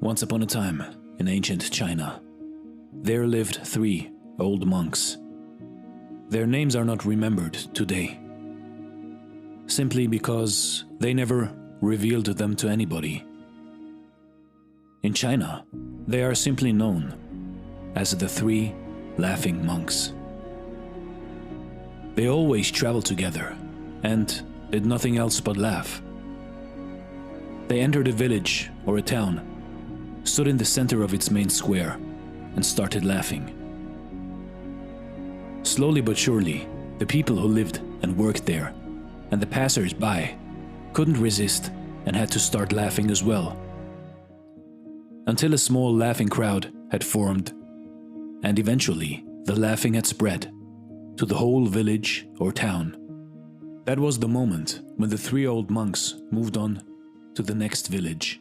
Once upon a time, in ancient China, there lived 3 old monks. Their names are not remembered today, simply because they never revealed them to anybody. In China, they are simply known as the 3 laughing monks. They always traveled together and did nothing else but laugh. They entered a village or a town, stood in the center of its main square, and started laughing. Slowly but surely, the people who lived and worked there, and the passers-by, couldn't resist and had to start laughing as well. Until a small laughing crowd had formed, and eventually the laughing had spread to the whole village or town. That was the moment when the 3 old monks moved on to the next village.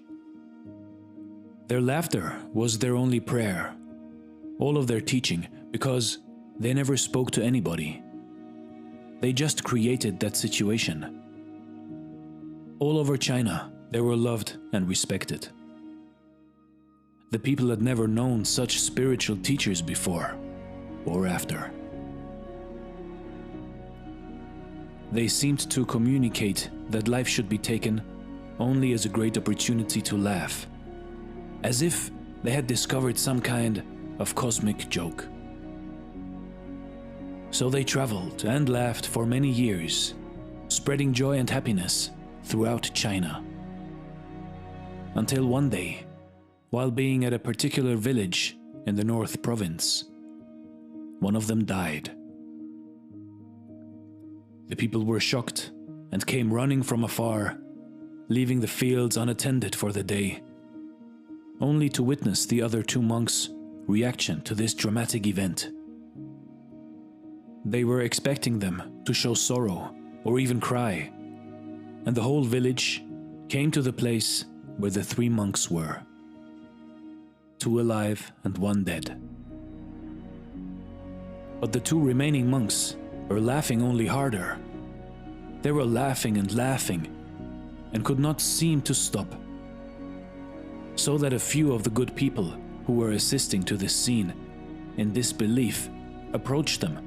Their laughter was their only prayer, all of their teaching, because they never spoke to anybody. They just created that situation. All over China, they were loved and respected. The people had never known such spiritual teachers before or after. They seemed to communicate that life should be taken only as a great opportunity to laugh, as if they had discovered some kind of cosmic joke. So they traveled and laughed for many years, spreading joy and happiness throughout China. Until one day, while being at a particular village in the North Province, one of them died. The people were shocked and came running from afar, leaving the fields unattended for the day, only to witness the other 2 monks' reaction to this dramatic event. They were expecting them to show sorrow or even cry, and the whole village came to the place where the 3 monks were. 2 alive and 1 dead. But the 2 remaining monks were laughing only harder. They were laughing and could not seem to stop. So that a few of the good people who were assisting to this scene, in disbelief, approached them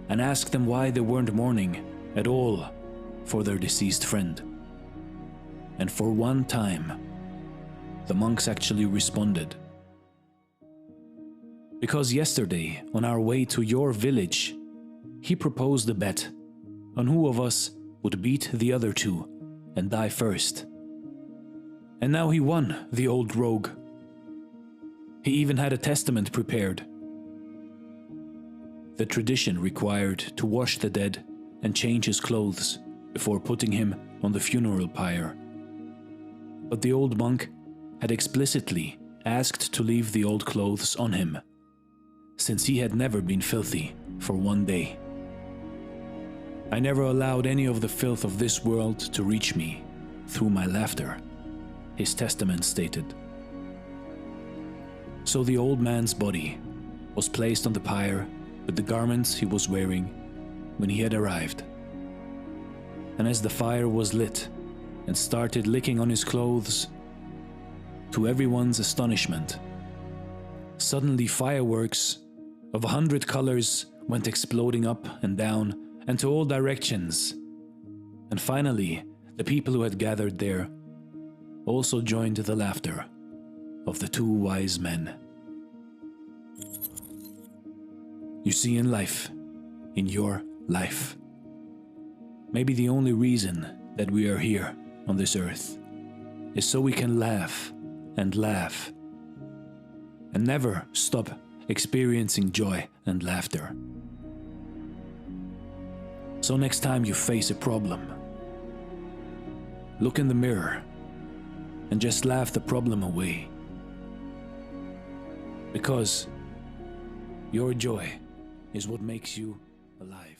and asked them why they weren't mourning at all for their deceased friend. And for one time, the monks actually responded. Because yesterday, on our way to your village, he proposed a bet on who of us would beat the other 2 and die first. And now he won, the old rogue. He even had a testament prepared. The tradition required to wash the dead and change his clothes before putting him on the funeral pyre. But the old monk had explicitly asked to leave the old clothes on him, since he had never been filthy for 1 day. I never allowed any of the filth of this world to reach me through my laughter, his testament stated. So the old man's body was placed on the pyre with the garments he was wearing when he had arrived. And as the fire was lit and started licking on his clothes, to everyone's astonishment, suddenly fireworks of 100 colors went exploding up and down and to all directions. And finally, the people who had gathered there also joined the laughter of the 2 wise men. You see, in life, in your life, maybe the only reason that we are here on this earth is so we can laugh and laugh and never stop experiencing joy and laughter. So next time you face a problem, look in the mirror and just laugh the problem away. Because your joy is what makes you alive.